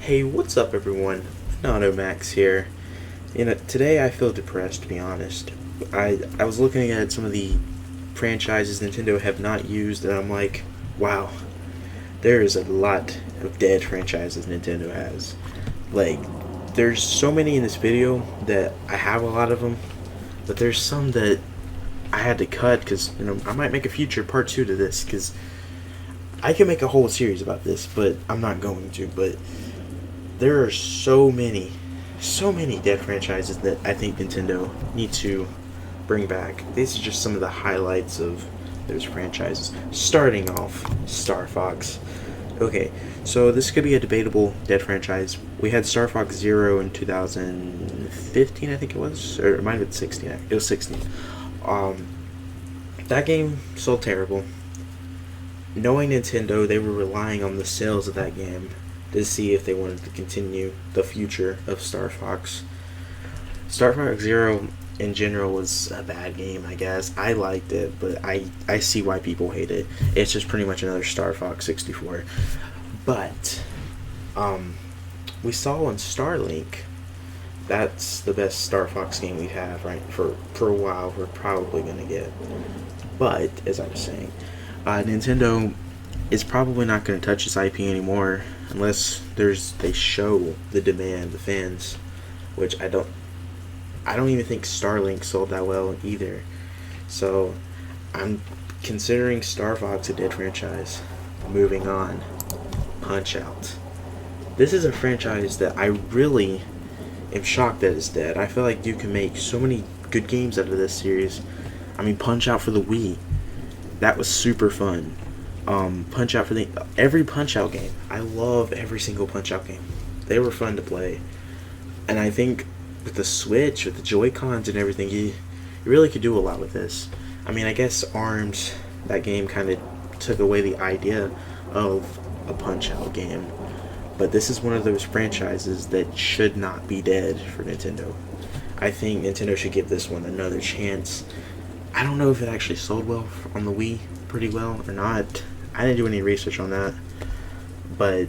Hey, what's up, everyone? Nano Max here. Today I feel depressed, to be honest. I was looking at some of the franchises Nintendo have not used, and I'm like, wow, there is a lot of dead franchises Nintendo has. Like, there's so many in this video that I have a lot of them, but there's some that I had to cut because I might make a future part two to this because I can make a whole series about this, but I'm not going to. But there are so many dead franchises that I think Nintendo need to bring back. These are just some of the highlights of those franchises. Starting off, Starfox. Okay, so this could be a debatable dead franchise. We had Starfox Zero in 2015, I think it was, or it might have been 16. It was 16. Um, that game sold terrible. Knowing Nintendo, they were relying on the sales of that game to see if they wanted to continue the future of Star Fox. Star Fox Zero in general was a bad game, I guess. I liked it, but I see why people hate it. It's just pretty much another Star Fox 64. But we saw on Starlink that's the best Star Fox game we have, right? For a while, we're probably gonna get. But as I was saying, Nintendo is probably not going to touch this IP anymore unless they show the demand, the fans, which I don't even think Starlink sold that well either. So I'm considering Star Fox a dead franchise. Moving on, Punch Out. This is a franchise that I really am shocked that it's dead. I feel like you can make so many good games out of this series. I mean, Punch Out for the Wii, that was super fun. Punch Out for every Punch Out game. I love every single Punch Out game. They were fun to play, and I think with the Switch, with the Joy Cons and everything, you really could do a lot with this. I mean, I guess Arms, that game kind of took away the idea of a Punch Out game, but this is one of those franchises that should not be dead for Nintendo. I think Nintendo should give this one another chance. I don't know if it actually sold well on the Wii pretty well or not. I didn't do any research on that. But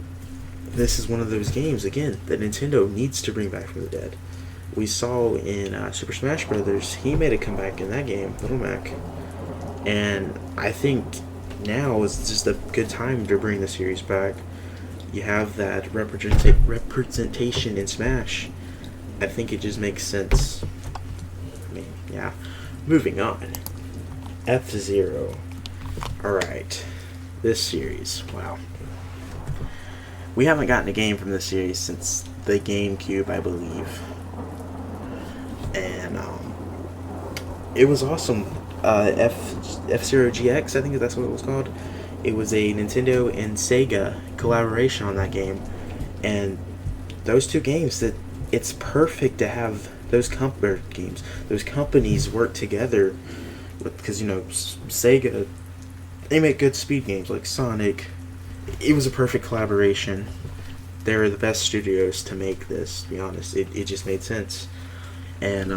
this is one of those games, again, that Nintendo needs to bring back from the dead. We saw in Super Smash Brothers, he made a comeback in that game, Little Mac. And I think now is just a good time to bring the series back. You have that representation in Smash. I think it just makes sense. I mean, yeah. Moving on. F-Zero. Alright. This series. Wow. We haven't gotten a game from this series since the GameCube, I believe. And, it was awesome. F-Zero GX, I think that's what it was called. It was a Nintendo and Sega collaboration on that game. And those two games, it's perfect to have those companies work together, because Sega, they make good speed games like Sonic. It was a perfect collaboration. They're the best studios to make this, to be honest. It just made sense. And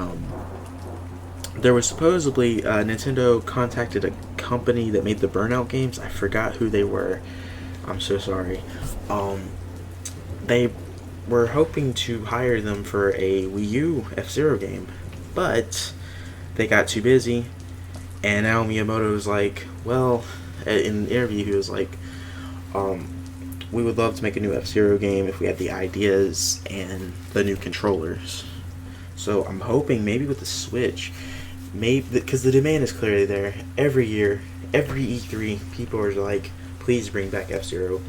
there was supposedly Nintendo contacted a company that made the Burnout games. I forgot who they were. I'm so sorry. They were hoping to hire them for a Wii U F-Zero game, but they got too busy, and now Miyamoto was like, well, in an interview he was like, we would love to make a new F-Zero game if we had the ideas and the new controllers. So I'm hoping maybe with the Switch, maybe because the demand is clearly there. Every year, every E3, people are like, please bring back F-Zero.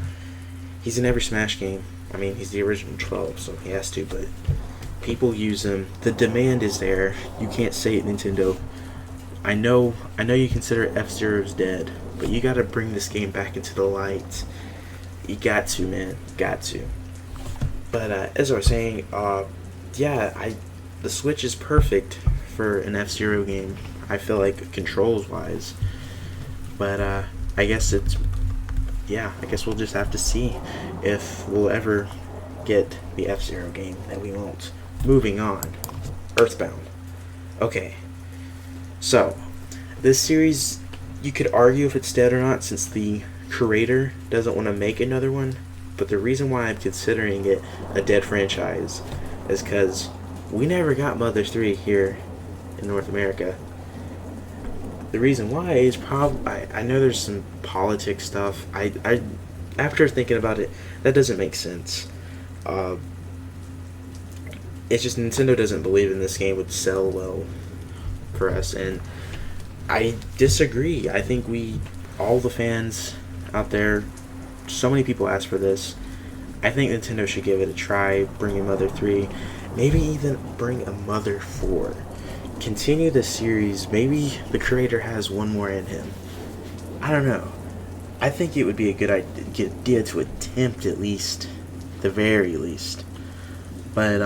He's in every Smash game. I mean, he's the original 12, so he has to, but people use him. The demand is there. You can't say it, Nintendo. I know you consider F-Zero's dead, but you gotta bring this game back into the light. You got to, man. Got to. But, as I was saying, the Switch is perfect for an F-Zero game, I feel like, controls-wise. But, I guess we'll just have to see if we'll ever get the F-Zero game that we won't. Moving on. Earthbound. Okay. So, this series, you could argue if it's dead or not, since the creator doesn't want to make another one. But the reason why I'm considering it a dead franchise is because we never got Mother 3 here in North America. The reason why is probably I know there's some politics stuff. I after thinking about it, that doesn't make sense. Uh, it's just Nintendo doesn't believe in this game would sell well for us, and I disagree. I think all the fans out there, so many people ask for this. I think Nintendo should give it a try, bring a Mother 3, maybe even bring a Mother 4. Continue the series. Maybe the creator has one more in him. I don't know. I think it would be a good idea to attempt, at least, the very least. But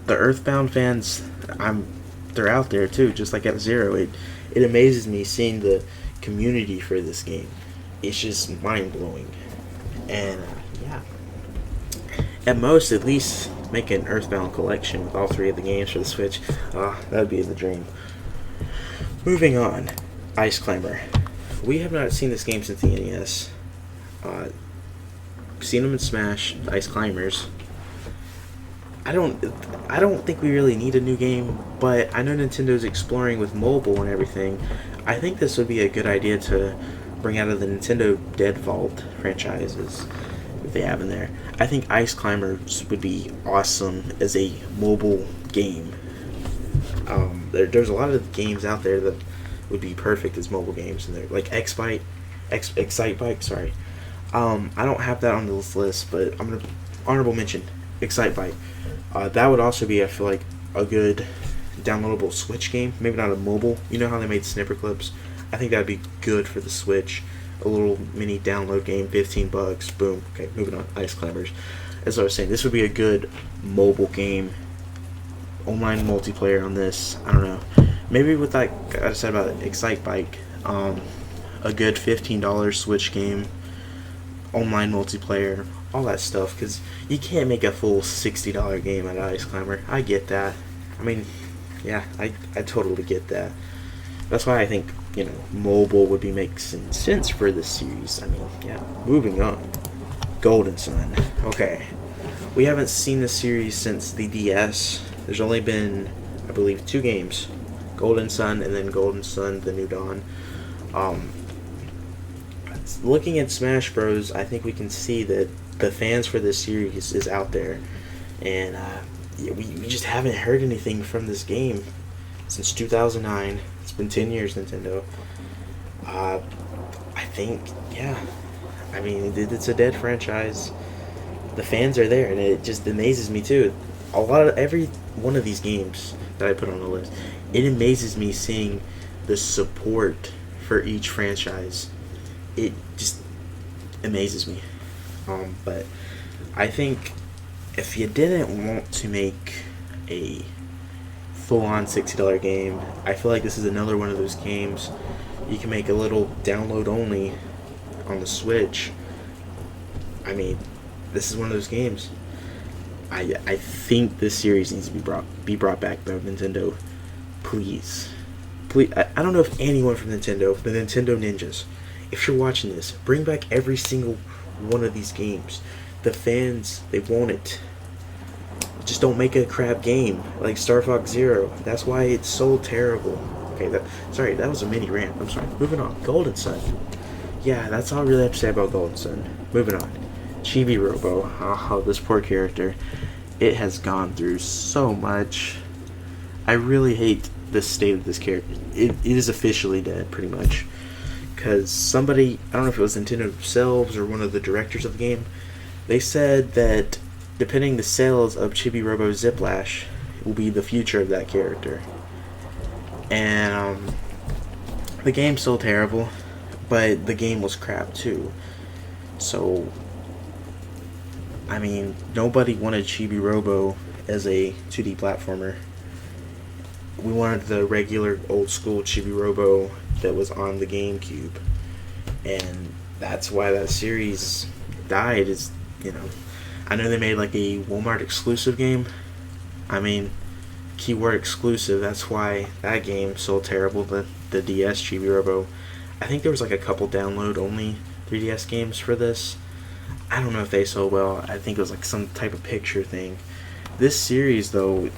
the Earthbound fans, they're out there too, just like F-Zero. It amazes me seeing the community for this game. It's just mind blowing. And yeah, at most, at least make an Earthbound collection with all 3 of the games for the Switch. That would be the dream. Moving on, Ice Climber. We have not seen this game since the NES. Seen them in Smash, Ice Climbers. I don't think we really need a new game, but I know Nintendo's exploring with mobile and everything. I think this would be a good idea to bring out of the Nintendo Dead Vault franchises that they have in there. I think Ice Climbers would be awesome as a mobile game. There's a lot of games out there that would be perfect as mobile games, and they're like Excite Bike. Sorry, I don't have that on this list, but I'm gonna honorable mention Excite Bike. That would also be, I feel like, a good downloadable Switch game. Maybe not a mobile. You know how they made Snipper Clips? I think that would be good for the Switch. A little mini download game, $15. Boom. Okay, moving on. Ice Climbers. As I was saying, this would be a good mobile game. Online multiplayer on this. I don't know. Maybe with, like I said about Excite Bike, a good $15 Switch game, online multiplayer, all that stuff, because you can't make a full $60 game out of Ice Climber. I get that. I mean, yeah, I totally get that. That's why I think, mobile would be making sense for this series. I mean, yeah. Moving on. Golden Sun. Okay. We haven't seen this series since the DS. There's only been, I believe, 2 games. Golden Sun and then Golden Sun The New Dawn. Looking at Smash Bros, I think we can see that the fans for this series is out there. And we just haven't heard anything from this game since 2009. It's been 10 years, Nintendo. I think, yeah. I mean, it's a dead franchise. The fans are there, and it just amazes me too. Every one of these games that I put on the list, it amazes me seeing the support for each franchise. It just amazes me. But I think if you didn't want to make a full-on $60 game, I feel like this is another one of those games you can make a little download only on the Switch. I mean, this is one of those games. I think this series needs to be brought back, though. Nintendo, please. I don't know if anyone from Nintendo, the Nintendo Ninjas, if you're watching this, bring back every single one of these games. The fans, they want it. Just don't make a crap game like Starfox Zero. That's why it's so terrible. Okay, that was a mini rant. I'm sorry. Moving on. Golden Sun. Yeah, that's all I really have to say about Golden Sun. Moving on. Chibi Robo. Oh, this poor character. It has gone through so much. I really hate the state of this character. It is officially dead, pretty much. Because somebody, I don't know if it was Nintendo themselves or one of the directors of the game, they said that depending the sales of Chibi Robo Ziplash will be the future of that character. And the game's still terrible, but the game was crap too. So, I mean, nobody wanted Chibi Robo as a 2D platformer. We wanted the regular old school Chibi Robo that was on the GameCube. And that's why that series died, I know they made like a Walmart exclusive game. I mean, keyword exclusive, that's why that game sold terrible, the DS Chibi Robo. I think there was like a couple download only 3DS games for this. I don't know if they sold well. I think it was like some type of picture thing. This series, though,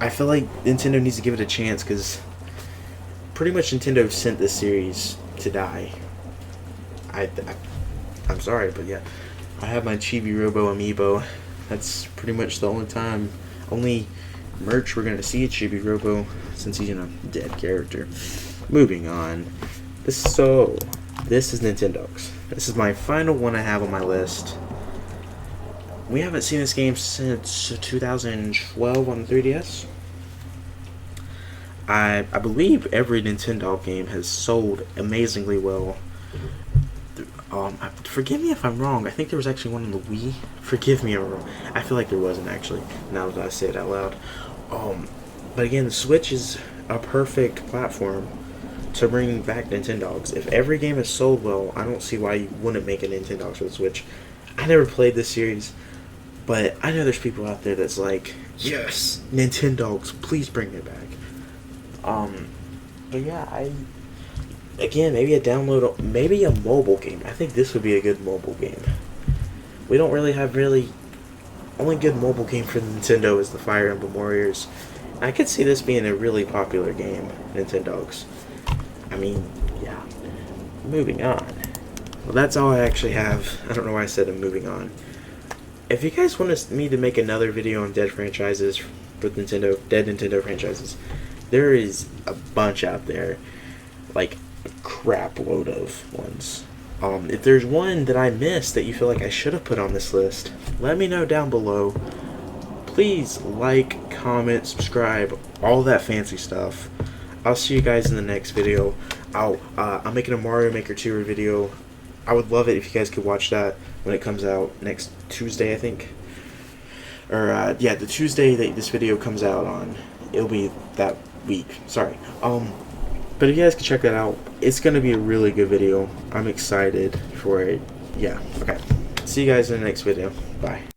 I feel like Nintendo needs to give it a chance because pretty much Nintendo sent this series to die. I'm sorry, but yeah, I have my Chibi Robo amiibo. That's pretty much the only merch we're gonna see at Chibi Robo since he's a dead character. Moving on. This is Nintendogs. This is my final one I have on my list. We haven't seen this game since 2012 on the 3DS. I believe every Nintendo game has sold amazingly well. Forgive me if I'm wrong. I think there was actually one on the Wii. Forgive me if I'm wrong. I feel like there wasn't actually. Now that I say it out loud. But again, the Switch is a perfect platform to bring back Nintendogs. If every game has sold well, I don't see why you wouldn't make a Nintendogs for the Switch. I never played this series, but I know there's people out there that's like, yes, Nintendogs, please bring it back. But yeah, maybe a mobile game. I think this would be a good mobile game. We don't really have only good mobile game for Nintendo is the Fire Emblem Warriors. I could see this being a really popular game, Nintendogs. I mean, yeah. Moving on. Well, that's all I actually have. I don't know why I said I'm moving on. If you guys want me to make another video on dead franchises for dead Nintendo franchises, there is a bunch out there. Like, a crap load of ones. If there's one that I missed that you feel like I should have put on this list, let me know down below. Please like, comment, subscribe, all that fancy stuff. I'll see you guys in the next video. I'm making a Mario Maker 2 video. I would love it if you guys could watch that when it comes out next Tuesday, I think. Or, yeah, the Tuesday that this video comes out on. It'll be that week. Sorry. But if you guys can check that out, it's going to be a really good video. I'm excited for it. Yeah, okay. See you guys in the next video. Bye.